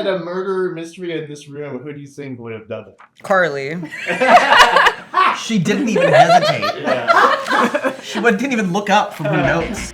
had a murder mystery in this room, who do you think would have done it? Carly. She didn't even hesitate. Yeah. She didn't even look up from her notes.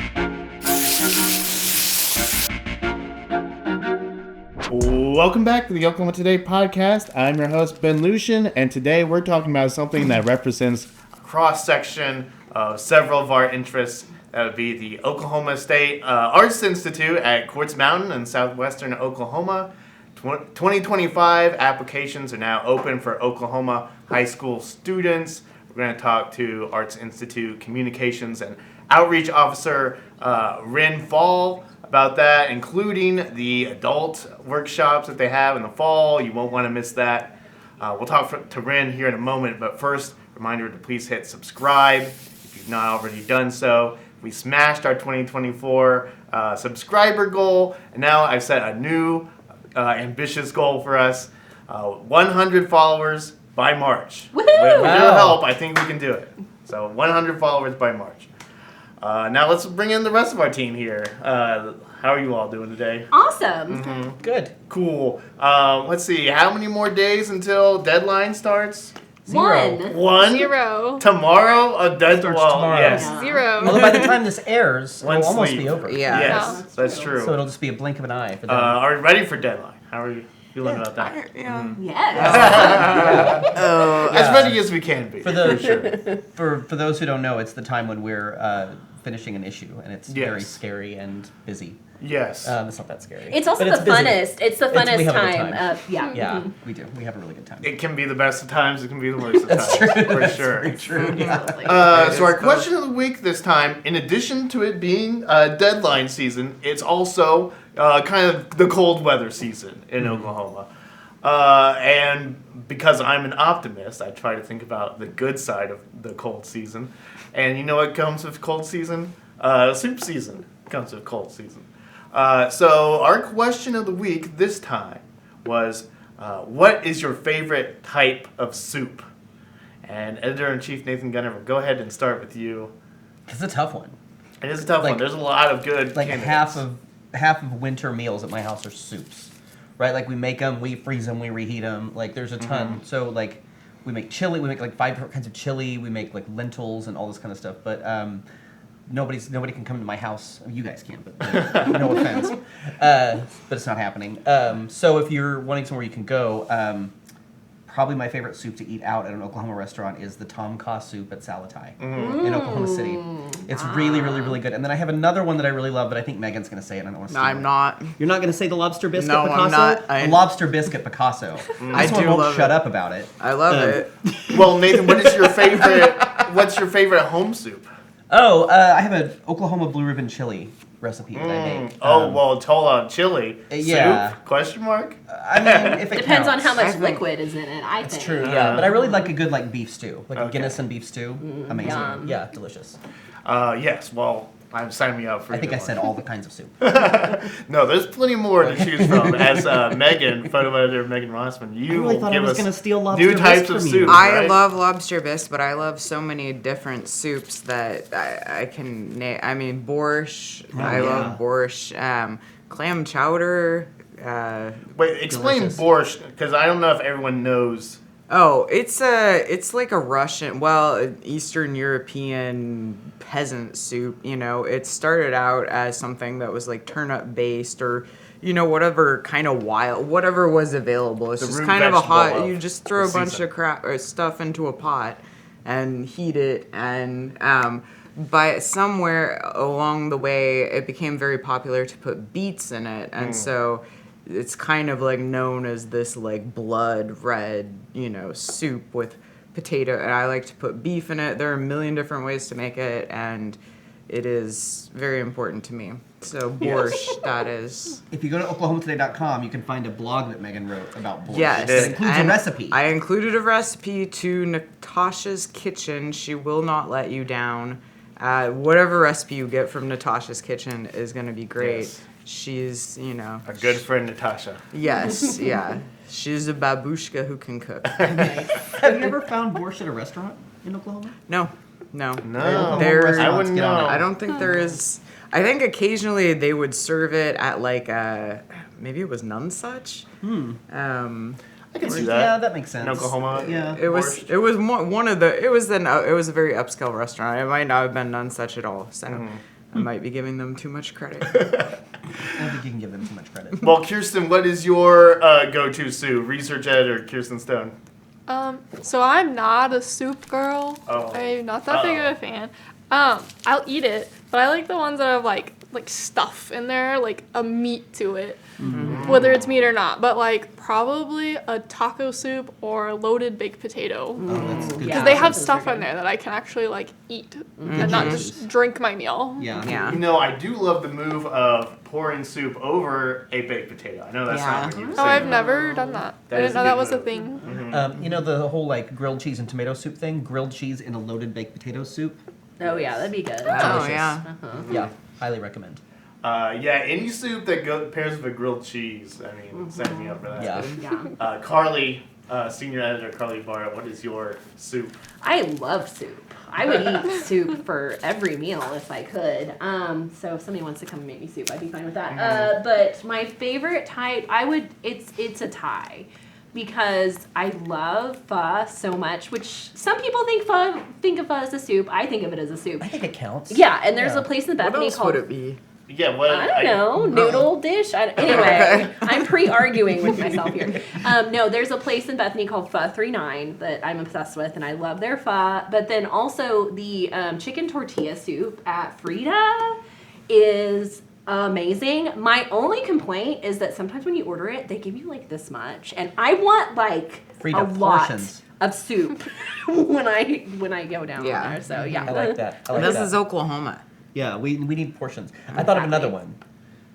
Welcome back to the Oklahoma Today podcast. I'm your host, Ben Lucian, and today we're talking about something that represents a cross-section of several of our interests. That would be the Oklahoma State Arts Institute at Quartz Mountain in southwestern Oklahoma. 2025 applications are now open for Oklahoma high school students. We're going to talk to Arts Institute Communications and Outreach Officer Wren Pfal about that, including the adult workshops that they have in the fall. You won't want to miss that. We'll talk to Wren here in a moment, but first, reminder to please hit subscribe if you've not already done so. We smashed our 2024 subscriber goal, and now I've set a new ambitious goal for us, 100 followers by March. Woohoo! With your help, I think we can do it. So 100 followers by March. Now let's bring in the rest of our team here. How are you all doing today? Awesome. Mm-hmm. Good. Cool. Let's see. How many more days until deadline starts? One. 0. Tomorrow? Starts tomorrow. Yes. Yeah. 0. Although by the time this airs, One it'll almost sleep. be over. Yeah. Yes, Yeah. that's true. So it'll just be a blink of an eye for them. Are you ready for deadline? How are you feeling about that? Yeah. Yes. As ready as we can be. For those for those who don't know, it's the time when we're finishing an issue, and it's very Yes. scary and busy. Yes. It's not that scary. It's also but the busy. funnest. It's the We funnest have a good time. time. Yeah. Yeah, we do. We have a really good time. It can be the best of times. It can be the worst of That's times. true. For That's sure. very true. Yeah. So our question of the week this time, in addition to it being deadline season, it's also kind of the cold weather season in Oklahoma. And because I'm an optimist, I try to think about the good side of the cold season. And you know what comes with cold season? Soup season comes with cold season. So our question of the week this time was, what is your favorite type of soup? And Editor-in-Chief Nathan Gunner, we'll go ahead and start with you. It's a tough one. It is a tough one. There's a lot of good candidates. half of winter meals at my house are soups, right? Like we make them, we freeze them, we reheat them. Like there's a ton. Mm-hmm. So like we make chili, we make like 5 different kinds of chili, we make like lentils and all this kind of stuff. But nobody can come to my house. You guys can, but no offense. But it's not happening. So if you're wanting somewhere you can go, probably my favorite soup to eat out at an Oklahoma restaurant is the Tom Kha soup at Salatai in Oklahoma City. It's really, really, really good. And then I have another one that I really love, but I think Megan's going to say it. I don't want to No, steal I'm it. not. You're not going to say the lobster biscuit No, Picasso? I'm not. The lobster biscuit Picasso. I This one do won't love shut it. up about it. I love it. Well, Nathan, what is your favorite? What's your favorite home soup? Oh, I have an Oklahoma blue ribbon chili recipe that I make. Well, hold on, chili. yeah. Soup? Question mark? I mean, if it Depends on counts. how much I think- liquid is in it. I think. It's true, yeah. But I really like a good like beef stew, like a Okay. Guinness and beef stew. Amazing. Yum. Yeah, delicious. Yes. Well, I'm signing me up for. I think either I said one. all the kinds of soup. No, there's plenty more to choose from. As Megan, photo editor Megan Rossman, you really will thought I give was us gonna steal lobster new bisque types of from you. soup. I right? love lobster bisque, but I love so many different soups that I can name. I mean, borscht. I love borscht. Clam chowder. Wait, explain Delicious. borscht because I don't know if everyone knows. Oh, it's like a Russian, Eastern European peasant soup. You know, it started out as something that was like turnip based or, you know, whatever kind of whatever was available. It's The just root kind of a hot. vegetable You of just throw the a bunch season. of crap or stuff into a pot and heat it, and by somewhere along the way, it became very popular to put beets in it, and so. It's kind of like known as this like blood red, you know, soup with potato, and I like to put beef in it. There are a million different ways to make it, and it is very important to me. So borscht, that is. If you go to oklahomatoday.com, you can find a blog that Megan wrote about borscht. Yes, It includes a and recipe. I included a recipe to Natasha's Kitchen. She will not let you down. Whatever recipe you get from Natasha's Kitchen is going to be great. Yes. She's, you know. A good friend, Natasha. Yes, yeah. She's a babushka who can cook. Have you ever found borscht at a restaurant in Oklahoma? No. No, There- I wouldn't Get on know. it. I don't think there is. I think occasionally they would serve it at like maybe it was Nonesuch. I can see that. Yeah, that makes sense. In Oklahoma. Yeah. It was one of the it was a very upscale restaurant. It might not have been Nonesuch at all, so I might be giving them too much credit. I don't think you can give them too much credit. Well, Kirsten, what is your go-to soup? Research Ed or Kirsten Stone? So I'm not a soup girl. Oh. I'm not that big of a fan. I'll eat it, but I like the ones that have like stuff in there, like a meat to it, whether it's meat or not. But like probably a taco soup or a loaded baked potato, Oh, that's good. because they have those are stuff good. in there that I can actually like eat and not just drink my meal. Yeah. Yeah. You know, I do love the move of pouring soup over a baked potato. I know that's not what you were Oh, saying. I've never done that. That I is didn't a know that good was a move. thing. You know the whole like grilled cheese and tomato soup thing? Grilled cheese in a loaded baked potato soup? Oh yeah, that'd be good. Oh Delicious. yeah. Yeah, highly recommend. Yeah, any soup that pairs with a grilled cheese. I mean, sign me up for that. Yeah. Yeah. Carly, senior editor Carly Barra, what is your soup? I love soup. I would eat soup for every meal if I could. So if somebody wants to come and make me soup, I'd be fine with that. But my favorite type, it's a tie. Because I love pho so much, which some people think of pho as a soup. I think of it as a soup. I think it counts. Yeah, and there's a place in What Bethany else called. would it be? Yeah, what? I don't know, noodle dish. Anyway, I'm pre-arguing with myself here. No, there's a place in Bethany called Pho 39 that I'm obsessed with, and I love their pho. But then also the chicken tortilla soup at Frida is amazing. My only complaint is that sometimes when you order it, they give you like this much, and I want like Frida, a lot portions. of soup when I go down Yeah. there. So yeah, I like that. I like This that. is Oklahoma. Yeah, we need portions. I thought of another one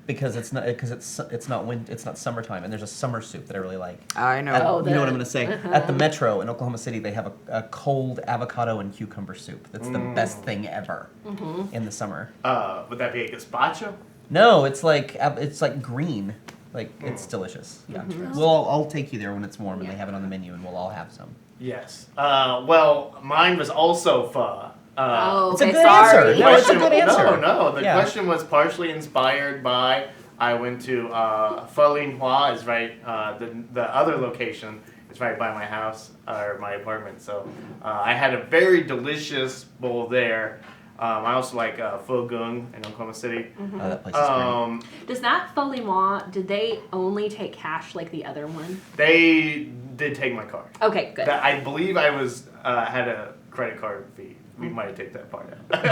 because it's not summertime, and there's a summer soup that I really like. I know. Oh, You know what I'm going to say? At the Metro in Oklahoma City, they have a cold avocado and cucumber soup. That's the best thing ever in the summer. Would that be a gazpacho? No, it's like green. Like it's delicious. Yeah. Well, I'll take you there when it's warm and they have it on the menu, and we'll all have some. Yes. Well, mine was also pho. Oh, It's a okay, good sorry. answer. No, it's a good answer. No. The Yeah. question was partially inspired by I went to Pho Lin Hua is right. The other location is right by my house or my apartment. So I had a very delicious bowl there. I also like Pho Gung in Oklahoma City. Oh, that place is great. Does that Pho Lin Hua, did they only take cash like the other one? They did take my card. Okay, good. I believe I was had a credit card fee. We might take that part out.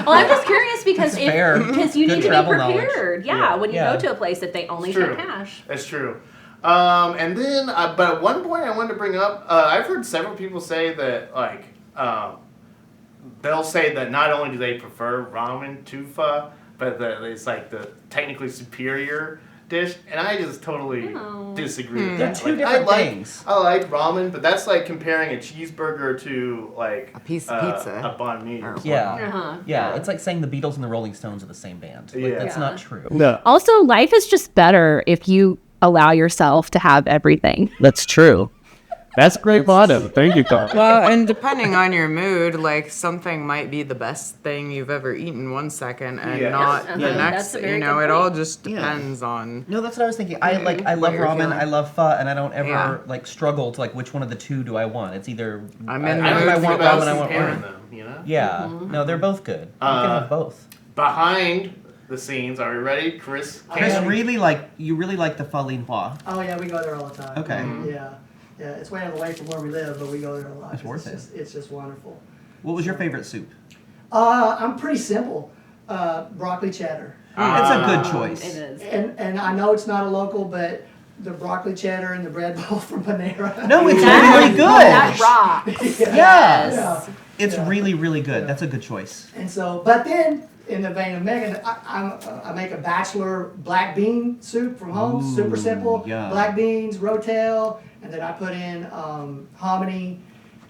Well, I'm just curious because That's fair. because you Good need to be travel knowledge. prepared. Yeah, Yeah. when you Yeah. go to a place if they only True. take cash. That's true. And then, but at one point I wanted to bring up, I've heard several people say that, like, they'll say that not only do they prefer ramen to pho, but that it's like the technically superior dish, and I just totally Oh. disagree with They're that. two Like, different I like, things. I like ramen, but that's like comparing a cheeseburger to like A piece of pizza. a banh mi. Or- Yeah. Uh-huh. Yeah, it's like saying the Beatles and the Rolling Stones are the same band. Like, Yeah. that's Yeah. not true. No. Also, life is just better if you allow yourself to have everything. That's true. That's a great motto. Thank you, Carl. Well, and depending on your mood, like something might be the best thing you've ever eaten one second and Yeah. not Yes, the uh-huh. next. That's a very You know, good it all point. just depends on. No, that's what I was thinking. I love what you're ramen, feeling. I love pho, and I don't ever Yeah. like struggle to like which one of the two do I want. It's either I'm in the I mood don't I think want about ramen, I want comparing ramen. them, you know? Yeah, no, they're both good. You can have both. Behind the scenes, are we ready? Chris? Chris, Candy? you really like the Pho Lin Hua. Oh yeah, we go there all the time. Okay. Yeah, yeah. It's way out of the way from where we live, but we go there a lot. It's worth It's just wonderful. What was your favorite soup? I'm pretty simple. Broccoli cheddar, It's a good It choice. is. and I know it's not a local, but the broccoli cheddar and the bread bowl from Panera. No, it's That- really good. That rocks. Yeah. Yeah. It's Yeah. really, really good. That's a good choice. And so, but then in the vein of Megan, I make a bachelor black bean soup from home. Ooh, Super simple. yeah. Black beans, rotel, and then I put in hominy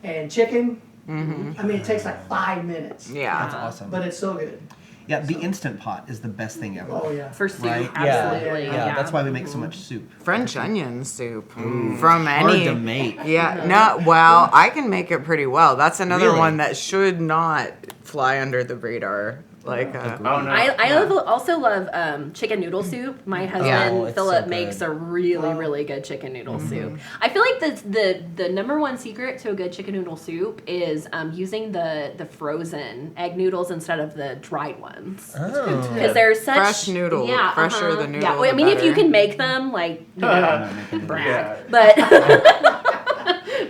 and chicken. I mean, it takes like 5 minutes. Yeah. That's awesome. But it's so good. Yeah, the Instant Pot is the best thing ever. Oh yeah. For soup, Right? absolutely. Yeah. Yeah, that's why we make so much soup. French onion soup from Hard any. to make. Yeah, no, well, I can make it pretty well. That's another Really? one that should not fly under the radar Like, Oh no. also love chicken noodle soup. My husband it's Philip so makes good. a really good chicken noodle soup. I feel like the number one secret to a good chicken noodle soup is using the frozen egg noodles instead of the dried ones. Oh. Because they're such fresh noodle. Fresher the noodle, Yeah, well, I the mean, if you better. can make them, like, you know, brag. Yeah. But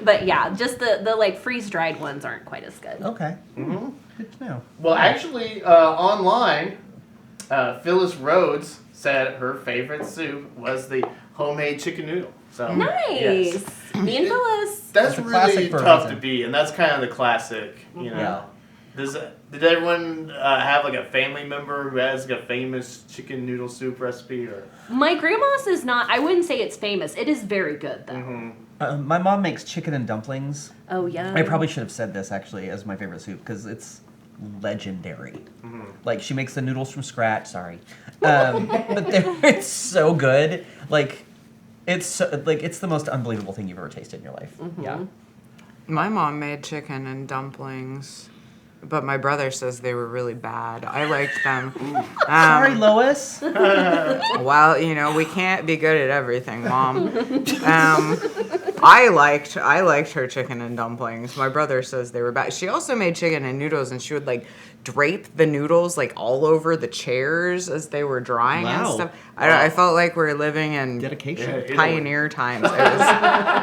but yeah, just the like freeze dried ones aren't quite as good. Okay. Good to know. Well, actually, online, Phyllis Rhodes said her favorite soup was the homemade chicken noodle. So Nice. yes. Me and Phyllis. That's It's a classic really for a tough reason. to beat, and that's kind of the classic, you know. Yeah. Did everyone have like a family member who has like a famous chicken noodle soup recipe? Or My grandma's is not. I wouldn't say it's famous. It is very good though. My mom makes chicken and dumplings. Oh yeah. I probably should have said this actually as my favorite soup because it's legendary. Like she makes the noodles from scratch. Sorry, but it's so good. Like it's the most unbelievable thing you've ever tasted in your life. Yeah. My mom made chicken and dumplings, but my brother says they were really bad. I liked them. Sorry, Lois. Well, you know, we can't be good at everything, Mom. I liked her chicken and dumplings. My brother says they were bad. She also made chicken and noodles, and she would like drape the noodles like all over the chairs as they were drying and Wow. stuff. I felt like we were living in Dedication. pioneer times.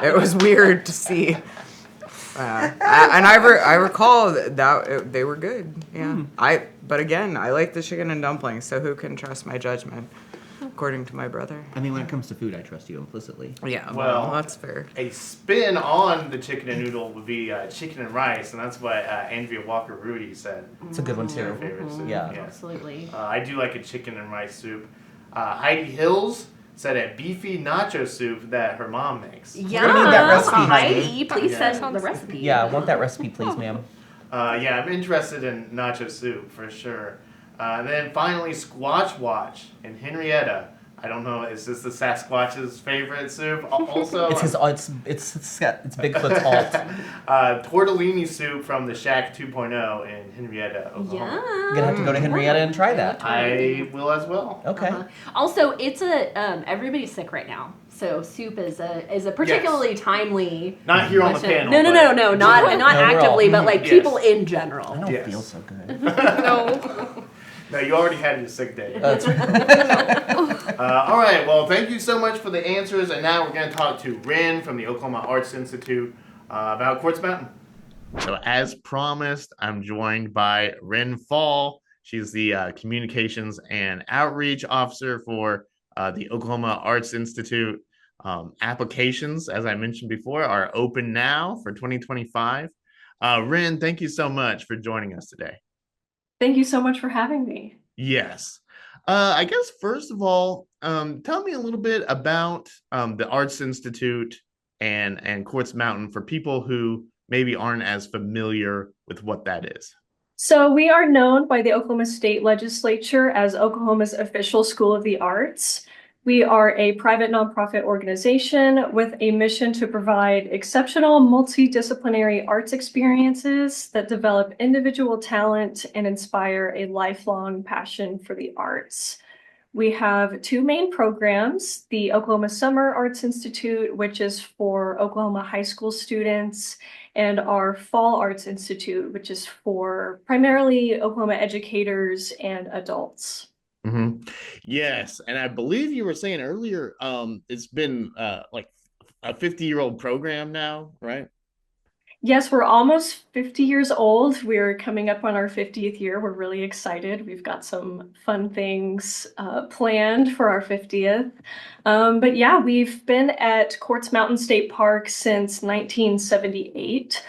It was weird to see. And I recall that they were good. Yeah. But again, I like the chicken and dumplings, so who can trust my judgment? According to my brother. I mean, when it comes to food, I trust you implicitly. Yeah. Well, That's fair. a spin on the chicken and noodle would be chicken and rice, and that's what Andrea Walker Rudy said. It's a good one Her too. favorite soup. Yeah. Absolutely. I do like a chicken and rice soup. Heidi Hills said a beefy nacho soup that her mom makes. Yeah. gonna need that recipe, Heidi, please Yeah. send the recipe. Yeah, I want that recipe, please, ma'am. Yeah, I'm interested in nacho soup for sure. And then finally, Squatch Watch in Henrietta. I don't know, is this the Sasquatch's favorite soup? Also, It's it's Bigfoot's alt. tortellini soup from the Shack 2.0 in Henrietta, Oklahoma. Yeah. You're gonna have to go to Henrietta and try that. I will as well. Okay. Also, it's everybody's sick right now, so soup is a particularly timely. Not here on the question. panel. No, but- not we're all- actively, but like Yes. people in I general. don't Yes. feel so good. No. No, you already had your sick day. That's right. All right, well, thank you so much for the answers. And now we're going to talk to Wren from the Oklahoma Arts Institute about Quartz Mountain. So, as promised, I'm joined by Wren Pfal. She's the Communications and Outreach Officer for the Oklahoma Arts Institute. Applications, as I mentioned before, are open now for 2025. Wren, thank you so much for joining us today. Thank you so much for having me. Yes. I guess, first of all, tell me a little bit about the Arts Institute and Quartz Mountain for people who maybe aren't as familiar with what that is. So we are known by the Oklahoma State Legislature as Oklahoma's official School of the Arts. We are a private nonprofit organization with a mission to provide exceptional multidisciplinary arts experiences that develop individual talent and inspire a lifelong passion for the arts. We have two main programs, the Oklahoma Summer Arts Institute, which is for Oklahoma high school students, and our Fall Arts Institute, which is for primarily Oklahoma educators and adults. Mm-hmm. Yes, and I believe you were saying earlier, it's been like a 50-year-old program now, right? Yes, we're almost 50 years old. We're coming up on our 50th year. We're really excited. We've got some fun things planned for our 50th. But yeah, we've been at Quartz Mountain State Park since 1978.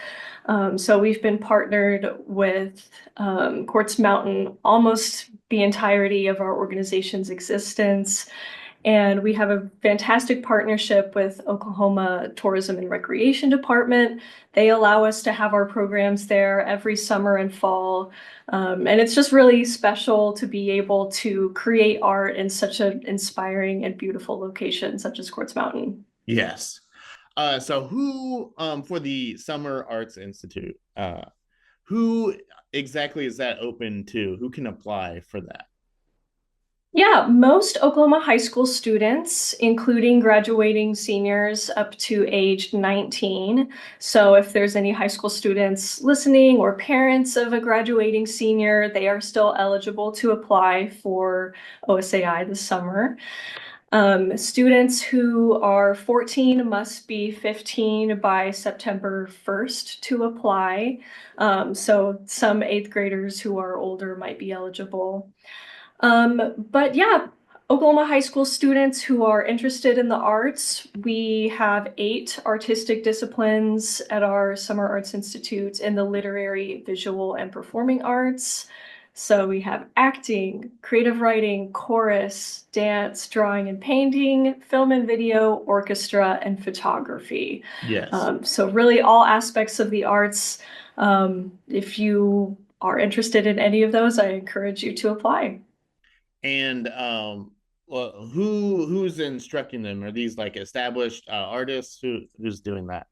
So we've been partnered with Quartz Mountain almost the entirety of our organization's existence. And we have a fantastic partnership with Oklahoma Tourism and Recreation Department. They allow us to have our programs there every summer and fall. And it's just really special to be able to create art in such an inspiring and beautiful location such as Quartz Mountain. Yes. So who, for the Summer Arts Institute, who exactly is that open to? Who can apply for that? Yeah, most Oklahoma high school students, including graduating seniors up to age 19. So if there's any high school students listening or parents of a graduating senior, they are still eligible to apply for OSAI this summer. Students who are 14 must be 15 by September 1st to apply. So some eighth graders who are older might be eligible. But yeah, Oklahoma high school students who are interested in the arts, we have 8 artistic disciplines at our Summer Arts Institute in the literary, visual, and performing arts. So we have acting, creative writing, chorus, dance, drawing and painting, film and video, orchestra, and photography. Yes. So really all aspects of the arts. If you are interested in any of those, I encourage you to apply. And well, who's instructing them? Are these like established artists? Who's doing that?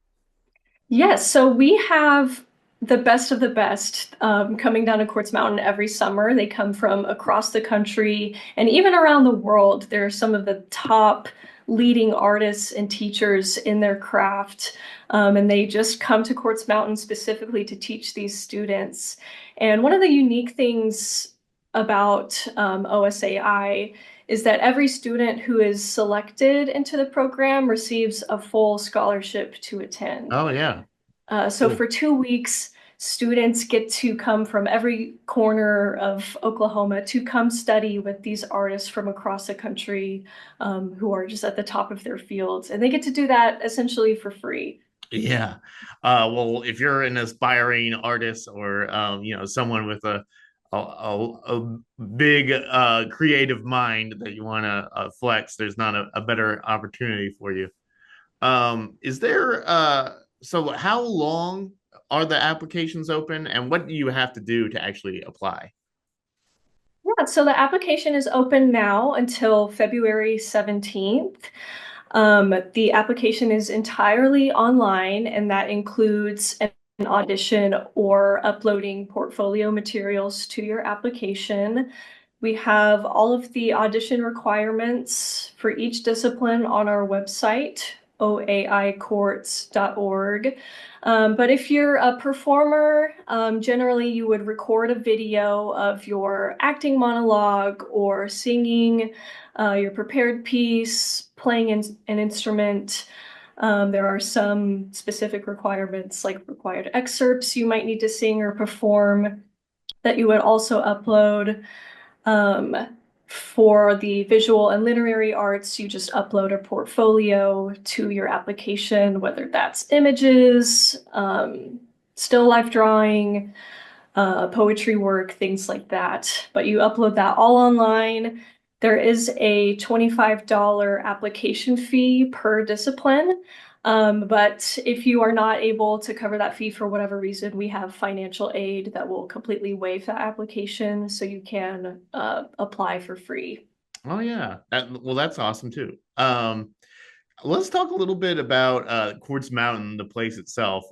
Yes, so we have the best of the best coming down to Quartz Mountain every summer. They come from across the country and even around the world. They're some of the top leading artists and teachers in their craft. And they just come to Quartz Mountain specifically to teach these students. And one of the unique things about OSAI is that every student who is selected into the program receives a full scholarship to attend. Oh yeah. So for 2 weeks, students get to come from every corner of Oklahoma to come study with these artists from across the country who are just at the top of their fields. And they get to do that essentially for free. Yeah. Well, if you're an aspiring artist or someone with a big creative mind that you want to flex, there's not a better opportunity for you. Is there so how long are the applications open, and what do you have to do to actually apply? Yeah, so the application is open now until February 17th. The application is entirely online, and that includes an audition or uploading portfolio materials to your application. We have all of the audition requirements for each discipline on our website, oaiquartz.org. But if you're a performer, generally you would record a video of your acting monologue or singing your prepared piece, playing an instrument. There are some specific requirements like required excerpts you might need to sing or perform that you would also upload. For the visual and literary arts, you just upload a portfolio to your application, whether that's images, still life drawing, poetry work, things like that. But you upload that all online. There is a $25 application fee per discipline. But if you are not able to cover that fee for whatever reason, we have financial aid that will completely waive that application so you can apply for free. Oh yeah, well that's awesome too. Let's talk a little bit about Quartz Mountain, the place itself.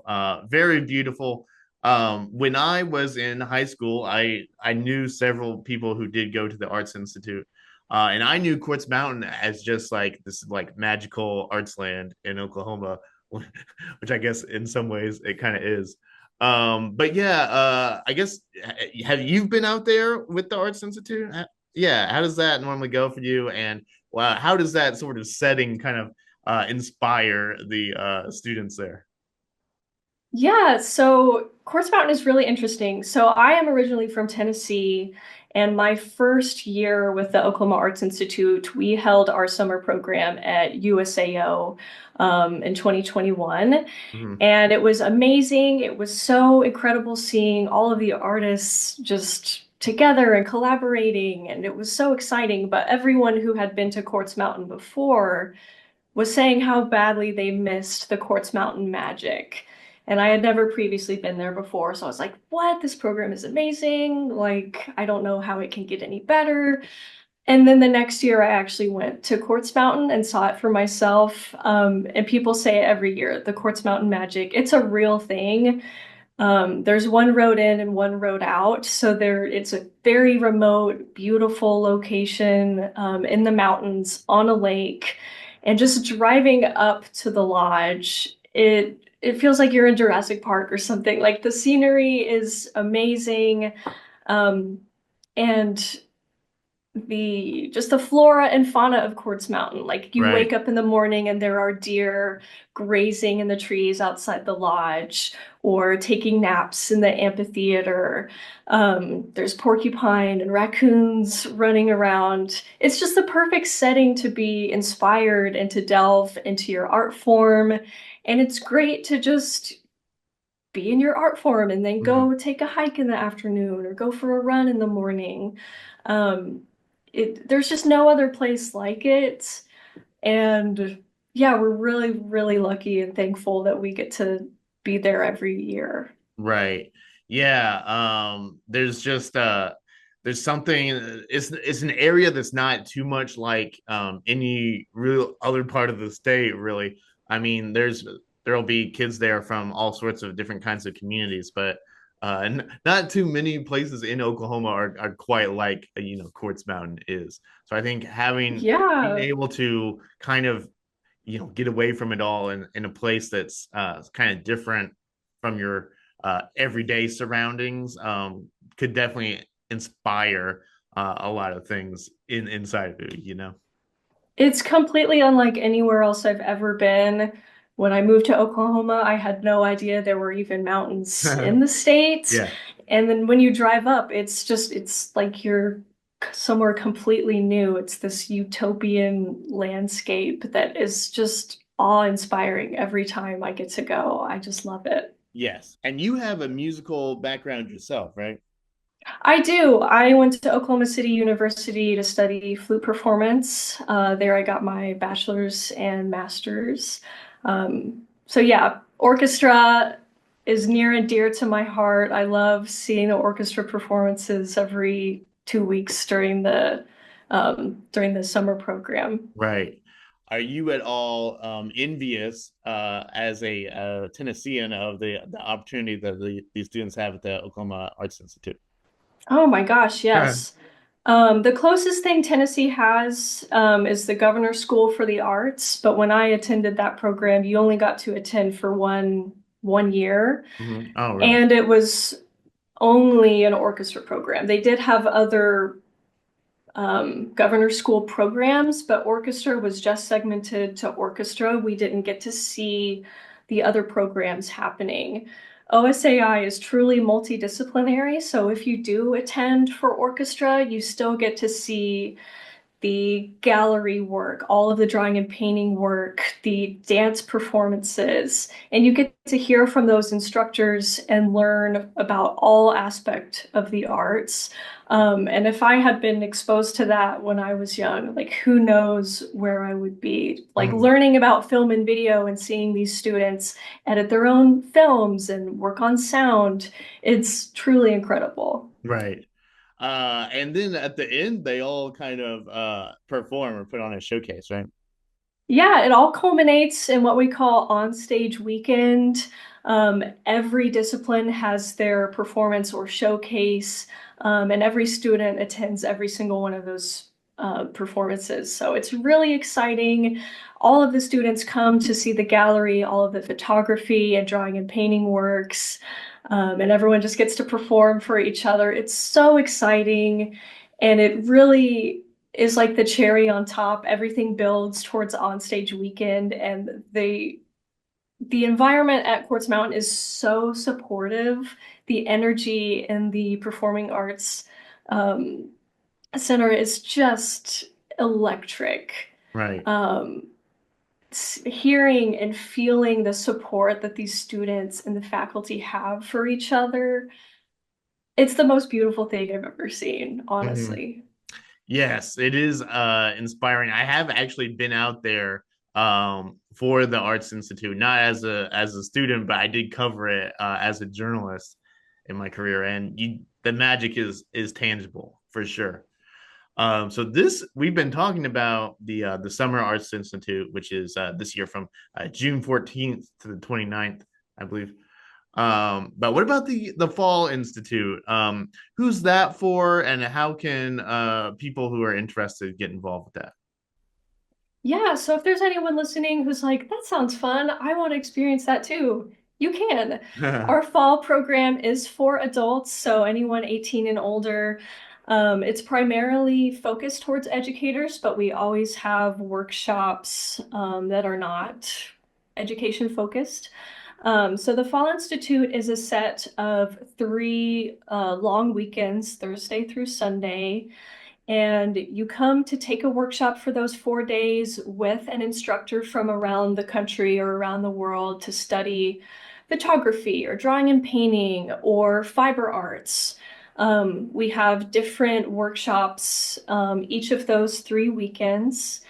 Very beautiful. When I was in high school, I knew several people who did go to the Arts Institute. And I knew Quartz Mountain as just like this like magical arts land in Oklahoma, which I guess in some ways it kind of is. But yeah, I guess have you been out there with the Arts Institute? Yeah, how does that normally go for you? And wow, how does that sort of setting kind of inspire the students there? Yeah, so Quartz Mountain is really interesting. So I am originally from Tennessee, and my first year with the Oklahoma Arts Institute, we held our summer program at USAO in 2021. Mm-hmm. And it was amazing. It was so incredible seeing all of the artists just together and collaborating, and it was so exciting. But everyone who had been to Quartz Mountain before was saying how badly they missed the Quartz Mountain magic. And I had never previously been there before. So I was like, what? This program is amazing. Like, I don't know how it can get any better. And then the next year, I actually went to Quartz Mountain and saw it for myself. And people say it every year, the Quartz Mountain magic. It's a real thing. There's one road in and one road out, so it's a very remote, beautiful location in the mountains on a lake, and just driving up to the lodge, it feels like you're in Jurassic Park or something. Like the scenery is amazing, and the flora and fauna of Quartz Mountain. Like you Right. wake up in the morning and there are deer grazing in the trees outside the lodge or taking naps in the amphitheater. There's porcupine and raccoons running around. It's just the perfect setting to be inspired and to delve into your art form. And it's great to just be in your art form and then go take a hike in the afternoon or go for a run in the morning. Um, there's just no other place like it. And yeah, we're really, really lucky and thankful that we get to be there every year. Right. Yeah. There's just there's something it's an area that's not too much like any real other part of the state, really. I mean, there'll be kids there from all sorts of different kinds of communities, but not too many places in Oklahoma are quite like Quartz Mountain is. So I think being Yeah. able to kind of get away from it all in a place that's kind of different from your everyday surroundings could definitely inspire a lot of things inside of you. It's completely unlike anywhere else I've ever been. When I moved to Oklahoma, I had no idea there were even mountains in the state. Yeah. And then when you drive up, it's like you're somewhere completely new. It's this utopian landscape that is just awe-inspiring every time I get to go. I just love it. Yes. And you have a musical background yourself, right? I do. I went to Oklahoma City University to study flute performance. There I got my bachelor's and master's. So yeah, orchestra is near and dear to my heart. I love seeing the orchestra performances every 2 weeks during the summer program. Right. Are you at all envious as a Tennessean of the opportunity that these students have at the Oklahoma Arts Institute? Oh my gosh, yes. The closest thing Tennessee has is the Governor's School for the Arts, but when I attended that program, you only got to attend for one year, Oh, really? and it was only an orchestra program. They did have other Governor's School programs, but orchestra was just segmented to orchestra. We didn't get to see the other programs happening. OSAI is truly multidisciplinary, so if you do attend for orchestra, you still get to see the gallery work, all of the drawing and painting work, the dance performances, and you get to hear from those instructors and learn about all aspect of the arts. And if I had been exposed to that when I was young, like who knows where I would be? Like learning about film and video and seeing these students edit their own films and work on sound, it's truly incredible. Right. And then at the end, they all kind of perform or put on a showcase, right? Yeah, it all culminates in what we call onstage weekend. Every discipline has their performance or showcase, and every student attends every single one of those performances. So it's really exciting. All of the students come to see the gallery, all of the photography and drawing and painting works, and everyone just gets to perform for each other. It's so exciting, and it really is like the cherry on top. Everything builds towards onstage weekend, and the environment at Quartz Mountain is so supportive. The energy in the performing arts center is just electric. Right. Hearing and feeling the support that these students and the faculty have for each other, it's the most beautiful thing I've ever seen, honestly. Yes, it is inspiring. I have actually been out there for the Arts Institute, not as a student, but I did cover it as a journalist in my career, and the magic is tangible for sure. So we've been talking about the Summer Arts Institute, which is this year from June 14th to the 29th, I believe. But what about the Fall Institute? Who's that for, and how can people who are interested get involved with that? Yeah, so if there's anyone listening who's like, that sounds fun, I want to experience that too, you can. Our fall program is for adults, so anyone 18 and older. It's primarily focused towards educators, but we always have workshops that are not education focused. So the Fall Institute is a set of three long weekends, Thursday through Sunday. And you come to take a workshop for those 4 days with an instructor from around the country or around the world to study photography or drawing and painting or fiber arts. We have different workshops each of those 3 weekends.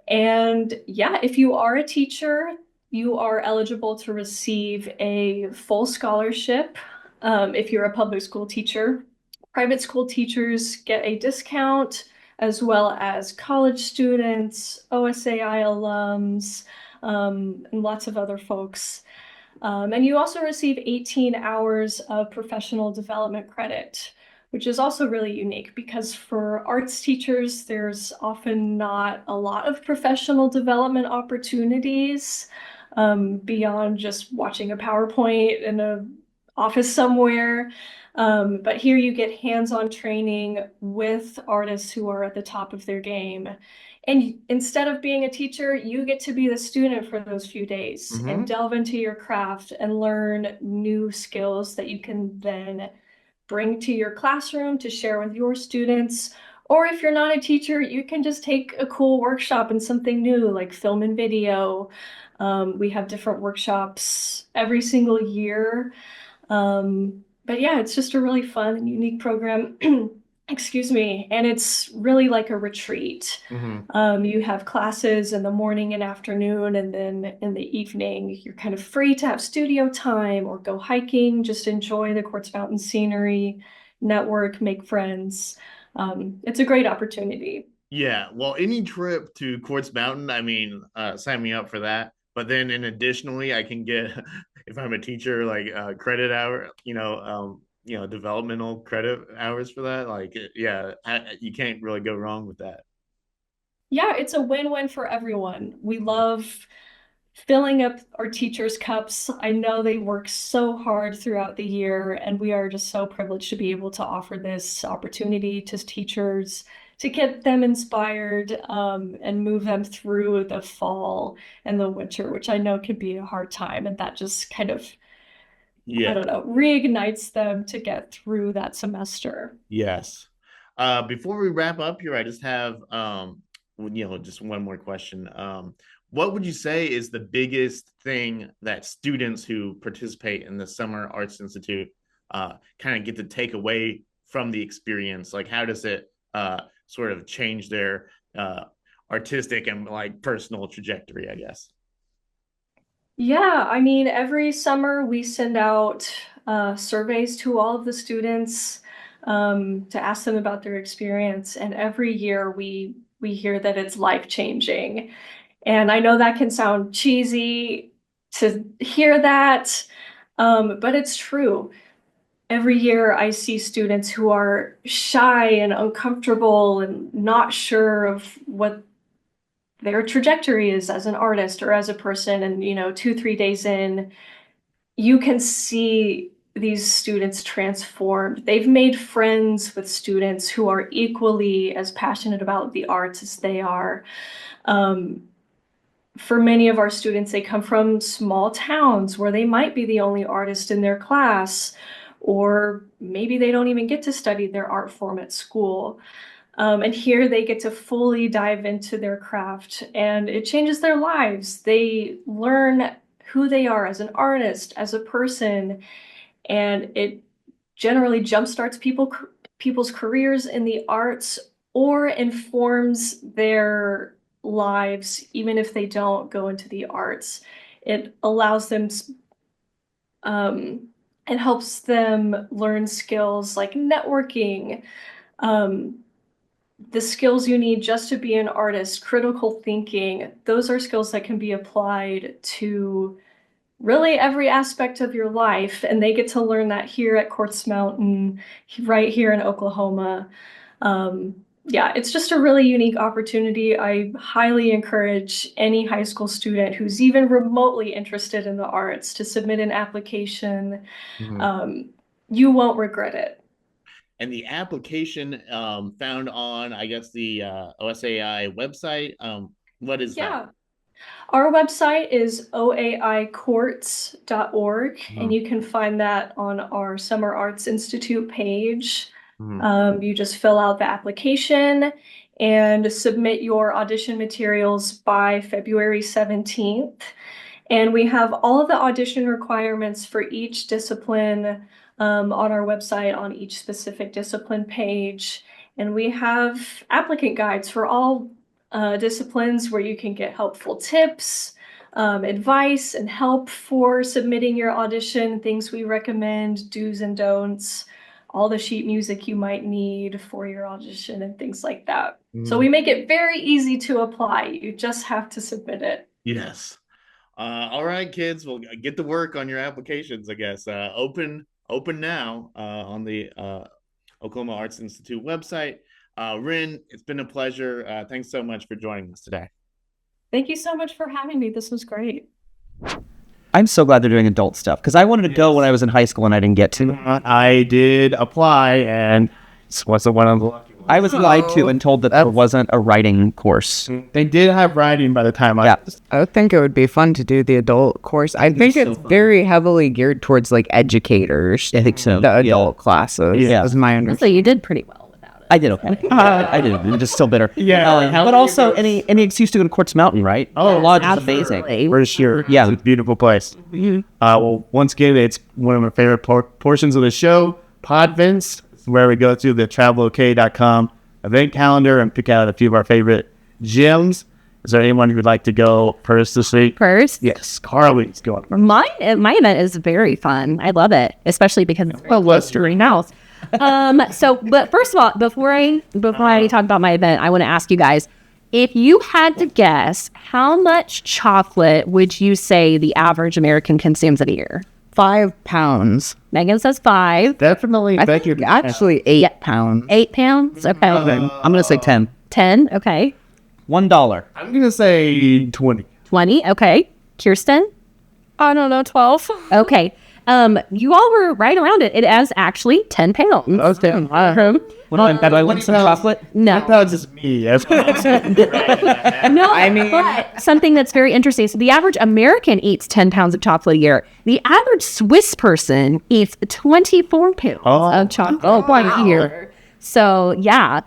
And yeah, if you are a teacher, you are eligible to receive a full scholarship. If you're a public school teacher, private school teachers get a discount, as well as college students, OSAI alums, and lots of other folks. And you also receive 18 hours of professional development credit, which is also really unique because for arts teachers, there's often not a lot of professional development opportunities beyond just watching a PowerPoint in an office somewhere. But here you get hands-on training with artists who are at the top of their game. And instead of being a teacher, you get to be the student for those few days and delve into your craft and learn new skills that you can then bring to your classroom to share with your students. Or if you're not a teacher, you can just take a cool workshop in something new like film and video. We have different workshops every single year. But yeah, it's just a really fun and unique program. Excuse me. And it's really like a retreat. You have classes in the morning and afternoon, and then in the evening, you're kind of free to have studio time or go hiking, just enjoy the Quartz Mountain scenery, network, make friends. It's a great opportunity. Yeah, well, any trip to Quartz Mountain, I mean, sign me up for that. But then, and additionally, I can get, if I'm a teacher, like credit hour, developmental credit hours for that. Like, yeah, you can't really go wrong with that. Yeah, it's a win-win for everyone. We love filling up our teachers' cups. I know they work so hard throughout the year, and we are just so privileged to be able to offer this opportunity to teachers to get them inspired and move them through the fall and the winter, which I know can be a hard time. And that just kind of, I don't know, reignites them to get through that semester. Yes. Before we wrap up here, I just have, just one more question. What would you say is the biggest thing that students who participate in the Summer Arts Institute kind of get to take away from the experience? Like, how does it sort of change their artistic and like personal trajectory, I guess? Yeah, I mean, every summer we send out surveys to all of the students to ask them about their experience. And every year we hear that it's life-changing. And I know that can sound cheesy to hear that, but it's true. Every year I see students who are shy and uncomfortable and not sure of what their trajectory is as an artist or as a person. And, 2, 3 days in, you can see these students transformed. They've made friends with students who are equally as passionate about the arts as they are. For many of our students, they come from small towns where they might be the only artist in their class, or maybe they don't even get to study their art form at school. And here they get to fully dive into their craft, and it changes their lives. They learn who they are as an artist, as a person, and it generally jumpstarts people's careers in the arts or informs their lives, even if they don't go into the arts. It allows them, it helps them learn skills like networking, the skills you need just to be an artist, critical thinking. Those are skills that can be applied to really every aspect of your life. And they get to learn that here at Quartz Mountain, right here in Oklahoma. Yeah, it's just a really unique opportunity. I highly encourage any high school student who's even remotely interested in the arts to submit an application. You won't regret it. And the application found on, I guess, the OSAI website. What is that? Our website is oaiquartz.org, and you can find that on our Summer Arts Institute page. You just fill out the application and submit your audition materials by February 17th. And we have all of the audition requirements for each discipline on our website on each specific discipline page. And we have applicant guides for all disciplines where you can get helpful tips, advice, and help for submitting your audition, things we recommend, do's and don'ts, all the sheet music you might need for your audition and things like that. So we make it very easy to apply. You just have to submit it. Yes. All right, kids. Well, get to work on your applications, I guess. Open now on the Oklahoma Arts Institute website. Wren, it's been a pleasure. Thanks so much for joining us today. Thank you so much for having me. This was great. I'm so glad they're doing adult stuff because I wanted to go when I was in high school and I didn't get to. I did apply, and this wasn't one of the lucky ones. I was lied to and told that there wasn't a writing course. They did have writing by the time I would think it would be fun to do the adult course. I think it's very heavily geared towards like educators. I think so. The adult classes. Yeah. That's my understanding. So you did pretty well. I did okay. I did. I'm just still bitter. But also, any excuse to go to Quartz Mountain, right? Oh, Lodge is amazing. We're here. Yeah, it's a beautiful place. Well, once again, it's one of my favorite portions of the show, Podvents, where we go through the travelok.com event calendar and pick out a few of our favorite gyms. Is there anyone who would like to go first this week? First? Yes, Carly's going. My event is very fun. I love it, especially because it's Western house. But first of all, before I talk about my event, I want to ask you guys, if you had to guess, how much chocolate would you say the average American consumes in a year? 5 pounds. Megan says 5. Definitely. I think actually 8 pounds. 8 pounds? Okay. I'm going to say 10. 10? Okay. $1. I'm going to say 20. 20? Okay. Kirsten? I don't know, 12. Okay. You all were right around it. It is actually 10 pounds. Okay. Do I want some chocolate? No. That was just me. No, I mean, but something that's very interesting. So the average American eats 10 pounds of chocolate a year. The average Swiss person eats 24 pounds of chocolate a year. So yeah.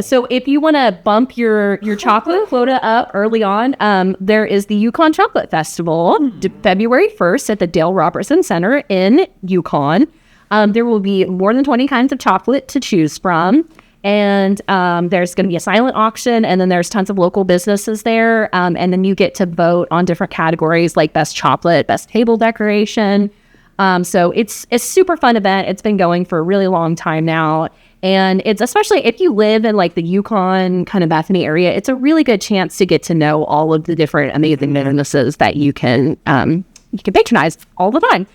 So if you want to bump your chocolate quota up early on, there is the Yukon Chocolate Festival, February 1st at the Dale Robertson Center in Yukon. There will be more than 20 kinds of chocolate to choose from. And there's going to be a silent auction, and then there's tons of local businesses there. And then you get to vote on different categories like best chocolate, best table decoration. So it's a super fun event. It's been going for a really long time now. And it's especially if you live in like the Yukon kind of Bethany area, it's a really good chance to get to know all of the different amazing businesses that you can patronize all the time.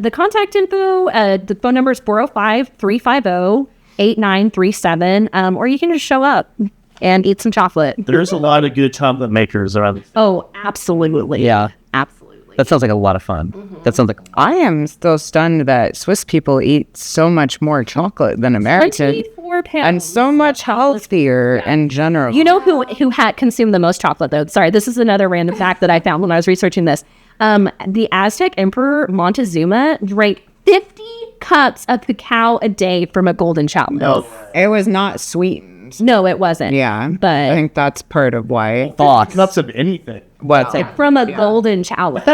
The contact info, the phone number is 405-350-8937, or you can just show up and eat some chocolate. There's a lot of good chocolate makers around. Oh, absolutely. Yeah. Absolutely. That sounds like a lot of fun. That sounds like... I am still stunned that Swiss people eat so much more chocolate than Americans. 24 pounds. And so much healthier in general. You know who had consumed the most chocolate, though? Sorry, this is another random fact that I found when I was researching this. The Aztec Emperor Montezuma drank 50 cups of cacao a day from a golden chalice. No. It was not sweetened. No, it wasn't. Yeah, but I think that's part of why. Cups of anything. What's from a golden chalice,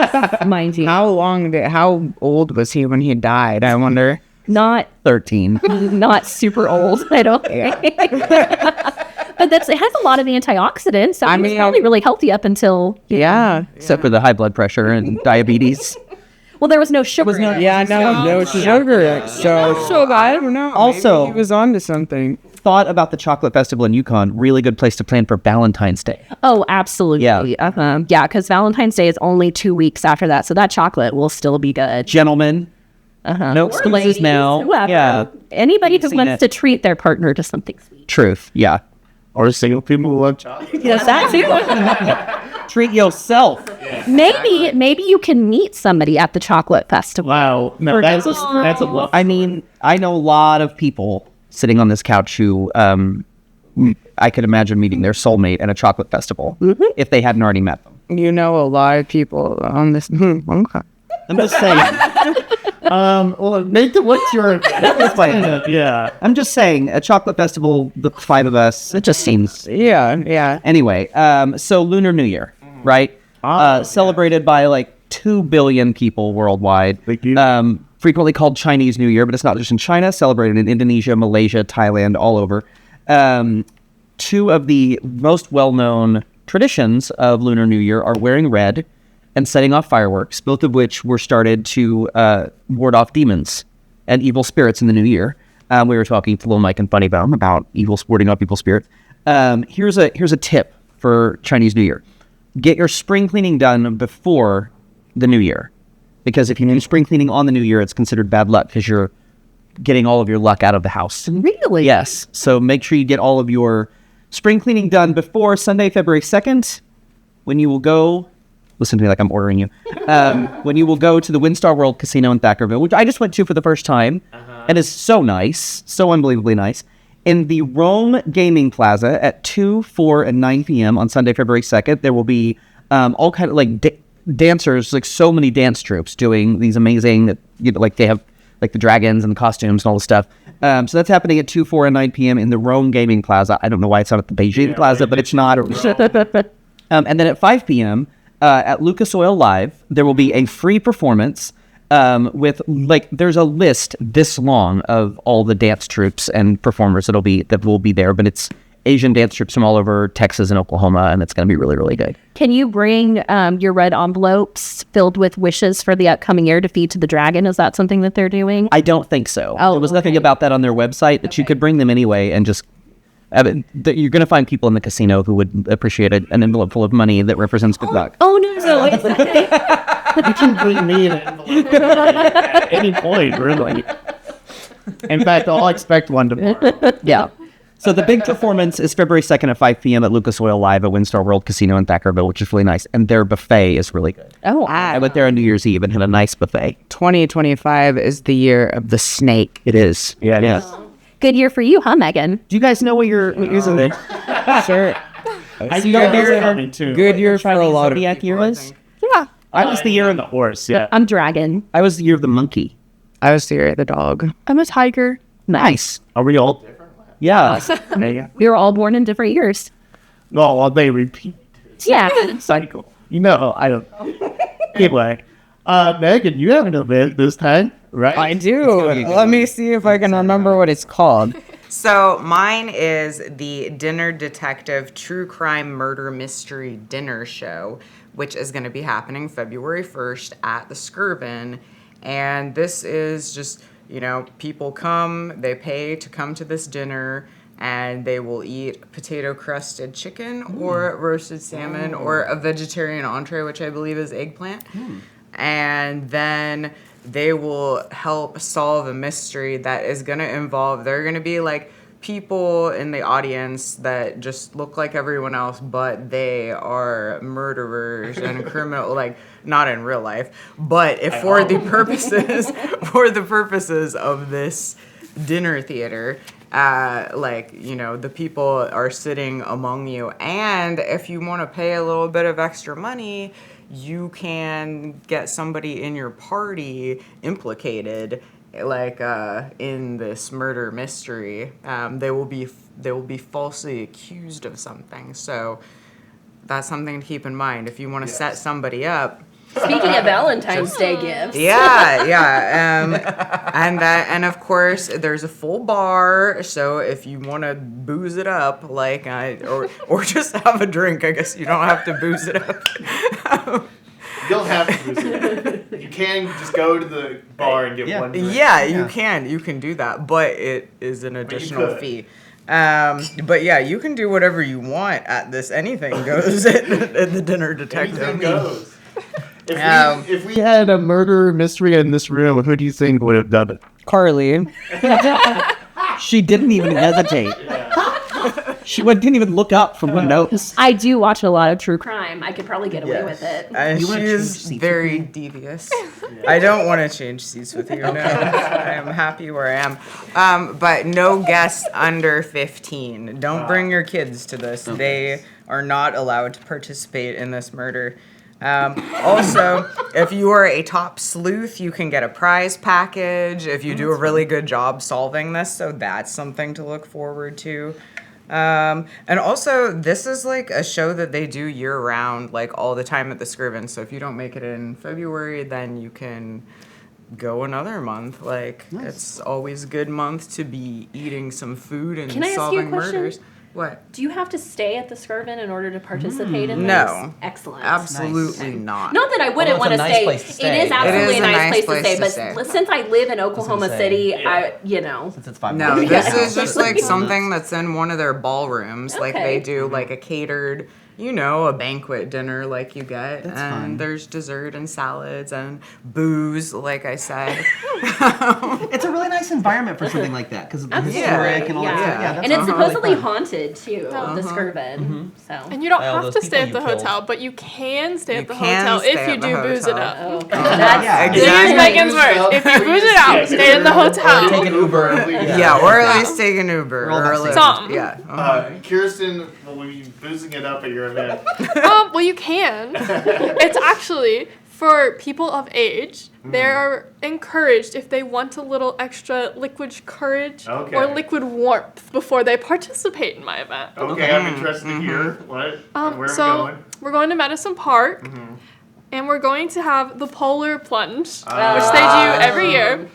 mind you. How old was he when he died? I wonder. Not 13. Not super old, I don't think. But it has a lot of antioxidants. So it's probably really healthy up until Except for the high blood pressure and diabetes. Well, there was no sugar. No sugar. So I don't know. Also, Maybe he was onto something. thought about the chocolate festival in Yukon, really good place to plan for Valentine's Day. Oh, absolutely. Yeah. Yeah, because Valentine's Day is only 2 weeks after that, so that chocolate will still be good. Gentlemen, no excuses Ladies, now. whoever. Yeah, Anybody who Seen wants it. to treat their partner to something sweet. truth. Yeah. Or single people who love chocolate. Yes, that's it. Treat yourself. Maybe you can meet somebody at the chocolate festival. Wow. No, that's a love. I mean, I know a lot of people sitting on this couch who I could imagine meeting their soulmate at a chocolate festival if they hadn't already met them. You know a lot of people on this. Okay. I'm just saying. Well, Nathan, what's your... yeah. I'm just saying, a chocolate festival, the 5 of us, it just seems... Yeah. Anyway, so Lunar New Year, right? Celebrated by like 2 billion people worldwide. Thank you. Frequently called Chinese New Year, but it's not just in China. Celebrated in Indonesia, Malaysia, Thailand, all over. 2 of the most well-known traditions of Lunar New Year are wearing red and setting off fireworks, both of which were started to ward off demons and evil spirits in the new year. We were talking to Little Mike and Funny Bone about warding off evil spirits. Here's a tip for Chinese New Year. Get your spring cleaning done before the new year. Because if you do spring cleaning on the new year, it's considered bad luck because you're getting all of your luck out of the house. Really? Yes. So make sure you get all of your spring cleaning done before Sunday, February 2nd, when you will go... Listen to me like I'm ordering you. When you will go to the WinStar World Casino in Thackerville, which I just went to for the first time, and is so nice, so unbelievably nice. In the Rome Gaming Plaza at 2, 4, and 9 p.m. on Sunday, February 2nd, there will be all kind of like dancers, like so many dance troupes doing these amazing, like they have like the dragons and the costumes and all the stuff. So that's happening at 2, 4, and 9 p.m. in the Rome Gaming Plaza. I don't know why it's not at the Beijing Plaza, but it's not. And then at 5 p.m., at Lucas Oil Live, there will be a free performance with there's a list this long of all the dance troupes and performers that will be there, but it's Asian dance troupes from all over Texas and Oklahoma, and it's going to be really, really good. Can you bring your red envelopes filled with wishes for the upcoming year to feed to the dragon? Is that something that they're doing? I don't think so. Oh, there was nothing about that on their website, but you could bring them anyway and just... you're going to find people in the casino who would appreciate an envelope full of money that represents good luck. Oh, no. You can bring me an envelope at any point, really. In fact, I'll expect one tomorrow. Yeah. So the big performance is February 2nd at 5 p.m. at Lucas Oil Live at WinStar World Casino in Thackerville, which is really nice. And their buffet is really good. Oh, I went there on New Year's Eve and had a nice buffet. 2025 is the year of the snake. It is. Yeah, it Yeah. is. good year for you, huh, Megan? Do you guys know what you're using it? Sure. I see good too. Good year for a lot of Zodiac people, year I was? think. Yeah. I was the year of the horse. Yeah. I'm dragon. I was the year of the monkey. I was the year of the dog. I'm a tiger. Nice. Are we all different? Yeah. We were all born in different years. No, well, they repeat. Yeah. Cycle. You know, I don't. Anyway, Megan, you have an event this time, right? I do. Let me see if I can remember what it's called. So mine is the Dinner Detective True Crime Murder Mystery Dinner Show, which is going to be happening February 1st at the Skirvin. And this is just, you know, people come, they pay to come to this dinner, and they will eat potato crusted chicken or roasted salmon or a vegetarian entree, which I believe is eggplant. And then they will help solve a mystery that is going to involve, there are going to be like people in the audience that just look like everyone else, but they are murderers and criminal, like not in real life, but if for the purposes of this dinner theater, like, you know, the people are sitting among you, and if you want to pay a little bit of extra money, you can get somebody in your party implicated, like in this murder mystery. They will be falsely accused of something. So that's something to keep in mind if you want to set somebody up. Speaking of Valentine's Day gifts. And of course there's a full bar, so if you want to booze it up, like or just have a drink, I guess you don't have to booze it up. You don't have to booze it. You can just go to the bar and get one drink. Yeah, you can do that, but it is an additional fee. But yeah, you can do whatever you want at this. Anything goes at the dinner detective. Anything goes. If we Yeah. had a murder mystery in this room, who do you think would have done it? Carly. She didn't even hesitate. She didn't even look up from the notes. I do watch a lot of true crime. Crime. I could probably get away with it. You wanna She change is seats very with devious. I don't want to change seats with you. No, I am happy where I am. But no guests under 15. Don't bring your kids to this. They are not allowed to participate in this murder. Also, if you are a top sleuth, you can get a prize package if you do a really good job solving this. So that's something to look forward to. And also, this is like a show that they do year round, like all the time at the Scriven. So if you don't make it in February, then you can go another month. Like, it's always a good month to be eating some food and Can I ask you a solving question? murders. What? Do you have to stay at the Skirvin in order to participate in this? No. Excellent. Absolutely not. Not that I wouldn't Although want it's to a nice stay. place to stay. It is absolutely It is a nice place to stay. But since I live in Oklahoma say. City, Since it's 5 No, minutes. this Yeah. is just like something that's in one of their ballrooms. Like Okay. they do like a catered, a banquet dinner like you get. That's and fun. there's dessert and salads and booze, like I said. It's a really nice environment for something like that because it's Absolutely. historic and all that Yeah. stuff. Yeah, that's and it's really supposedly fun. haunted too, the Skirvin. So. And you don't By all have those to stay at people the you killed. hotel, but you can stay You at the can hotel stay if you at the do booze it hotel. up. Oh, okay. That's Yeah, Use exactly. Megan's words. If you booze it out, stay in the hotel. Take an Uber. Yeah, or at least take an Uber. We're all Or a about Lyft. Something. Yeah. Kirsten will be boozing it up at your event. Well, you can. It's actually for people of age. They are encouraged if they want a little extra liquid courage or Okay. liquid warmth before they participate in my event. Okay, I'm interested to hear what. Where So are we going? we're going to Medicine Park, and we're going to have the polar plunge, which Ah. they do every year.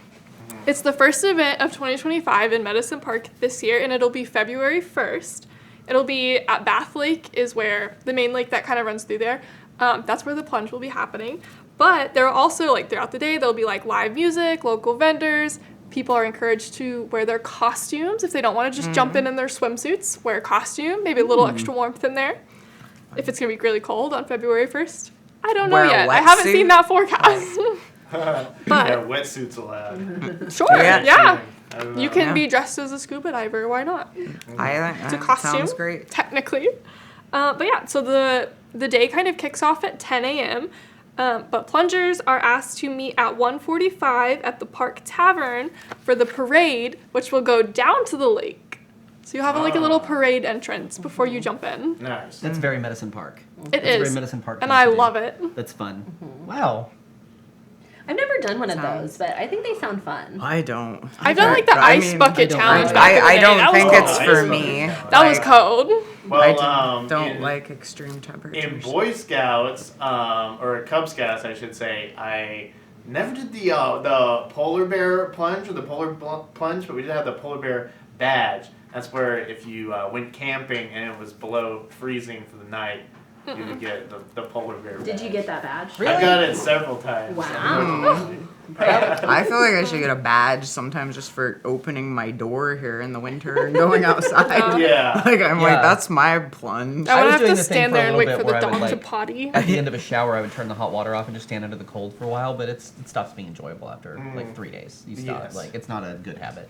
It's the first event of 2025 in Medicine Park this year, and it'll be February 1st. It'll be at Bath Lake, is where the main lake that kind of runs through there. That's where the plunge will be happening. But there are also, like, throughout the day, there'll be, like, live music, local vendors. People are encouraged to wear their costumes. If they don't want to just jump in their swimsuits, wear a costume, maybe a little extra warmth in there. If it's going to be really cold on February 1st. I don't know Wear a yet. I haven't wetsuit? seen that forecast. Yeah, But wetsuits allowed. sure, Yeah. yeah. I don't You know. can be dressed as a scuba diver. Why not? It's a costume. Sounds great. Technically. But yeah, so the day kind of kicks off at 10 a.m. But plungers are asked to meet at 1:45 at the Park Tavern for the parade, which will go down to the lake. So you have like a little parade entrance before you jump in. Nice. That's very Medicine Park. It That's very is, Medicine Park. and thing I to do. love it. That's fun. Wow. I've never done one of those, but I think they sound fun. I don't. I've done like the I ice mean, bucket I don't challenge like back in the I day. don't That think was it's cold. for Ice me. That was cold. Well, I don't in, like extreme temperatures. In Boy Scouts, or Cub Scouts, I should say, I never did the polar bear plunge or the polar plunge, but we did have the polar bear badge. That's where if you went camping and it was below freezing for the night, you would get the polar bear badge. Did you get that badge? I got it several times. Wow. I feel like I should get a badge sometimes just for opening my door here in the winter and going outside. Yeah. Like I'm like, Yeah. that's my plunge. I would was have doing to the thing stand for a there and little wait bit for the where I would, dog to like, potty. At the end of a shower, I would turn the hot water off and just stand under the cold for a while, but it stops being enjoyable after like 3 days. You stop. Yes. Like, it's not a good habit.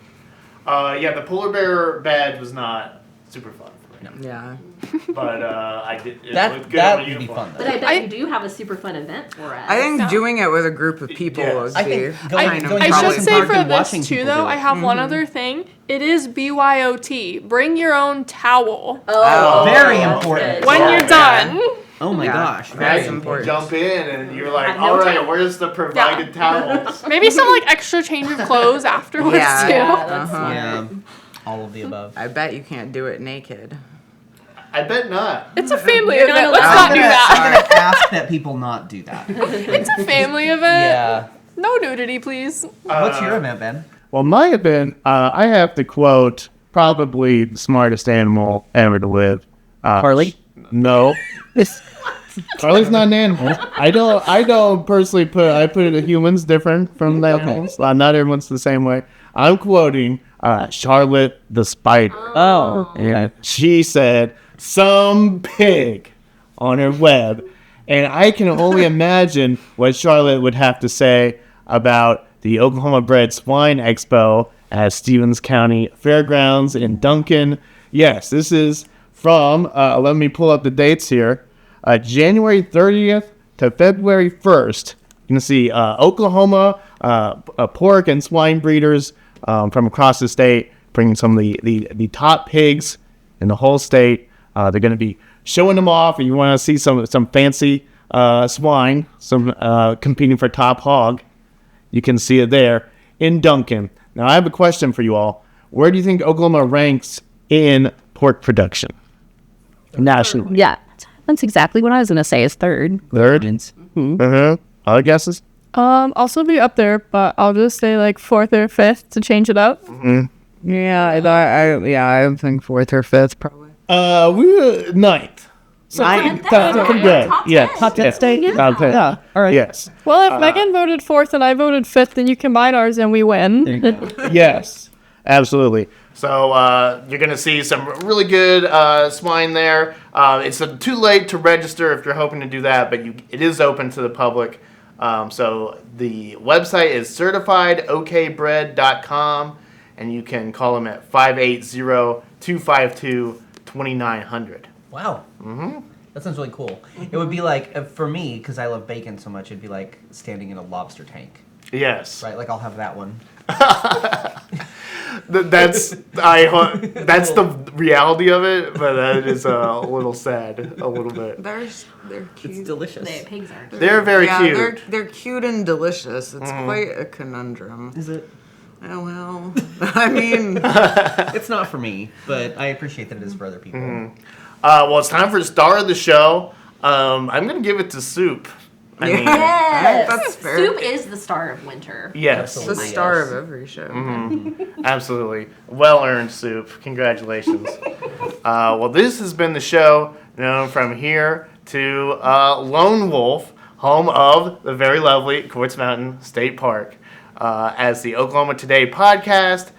Yeah, the polar bear badge was not super fun for me. Yeah. But I did. It That looked good on would my be uniform. fun But though. I bet I- you do have a super fun event for us. I think No. doing it with a group of people Yes. would I be think going- kind of going I Probably should in say park for and this watching too, people though, do I it. have one other thing. It is BYOT. Bring your own towel Oh, Very that's important. good. when Oh, you're yeah. done. Oh my Yeah. gosh. That's Very You important. jump in and you're like, Have no all right, towel. where's the provided towels? Maybe some like extra change of clothes afterwards Yeah. too. Yeah, that's Uh-huh. smart. Yeah. All of the above. I bet you can't do it naked. I bet not. It's a family You're not event. Let's allowed. not do that. I'm gonna ask that people not do that. It's a family event. Yeah. No nudity, please. What's your event, Ben? Well, my event, I have to quote probably the smartest animal ever to live. Carly? No. Carly's not an animal. I don't personally put it humans different from the animals. Not everyone's the same way. I'm quoting Charlotte the Spider. Oh. And she said some pig on her web. And I can only imagine what Charlotte would have to say about the Oklahoma Bred Swine Expo at Stevens County Fairgrounds in Duncan. Yes, this is from, let me pull up the dates here, January 30th to February 1st. You can see Oklahoma pork and swine breeders from across the state bringing some of the top pigs in the whole state. They're going to be showing them off. If you want to see some fancy swine, some competing for top hog, you can see it there in Duncan. Now, I have a question for you all. Where do you think Oklahoma ranks in pork production nationally? Yeah, that's exactly what I was going to say is third. Third? Other guesses? Also be up there, but I'll just say like 4th or 5th to change it up. Yeah, I think 4th or 5th probably. We were ninth. That's Pretty good. top Yeah. 10. Top 10 state? Top 10. Yeah. All right. Yes. Well, if Megan voted 4th and I voted 5th, then you combine ours and we win. Yes. Absolutely. So you're going to see some really good swine there. It's too late to register if you're hoping to do that, but it is open to the public. So the website is certifiedokbred.com, and you can call them at 580-252-2900. Wow. That sounds really cool. It would be like, for me, because I love bacon so much, it'd be like standing in a lobster tank. Yes. Right? Like, I'll have that one. That's the reality of it, but that is a little sad, a little bit. They're cute. It's delicious. Pigs are. They're very Yeah, cute. they're cute and delicious. It's quite a conundrum. Is it? Oh, well, I mean, It's not for me, but I appreciate that it is for other people. Well, it's time for the star of the show. I'm going to give it to Soup. I mean, Yes. That's fair. Soup is the star of winter. yes. the star of every show. Absolutely. Well-earned, Soup. Congratulations. Well, this has been the show known from here to Lone Wolf, home of the very lovely Quartz Mountain State Park. As the Oklahoma Today podcast,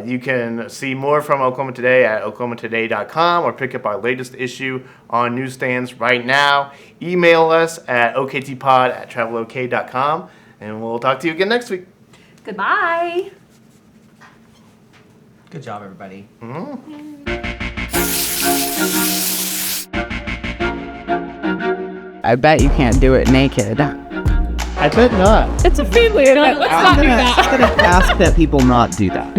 you can see more from Oklahoma Today at oklahomatoday.com or pick up our latest issue on newsstands right now. Email us at oktpod@travelok.com, and we'll talk to you again next week. Goodbye. Good job, everybody. I bet you can't do it naked. I bet not. It's a feedly event. Let's not do that. I'm going to ask that people not do that.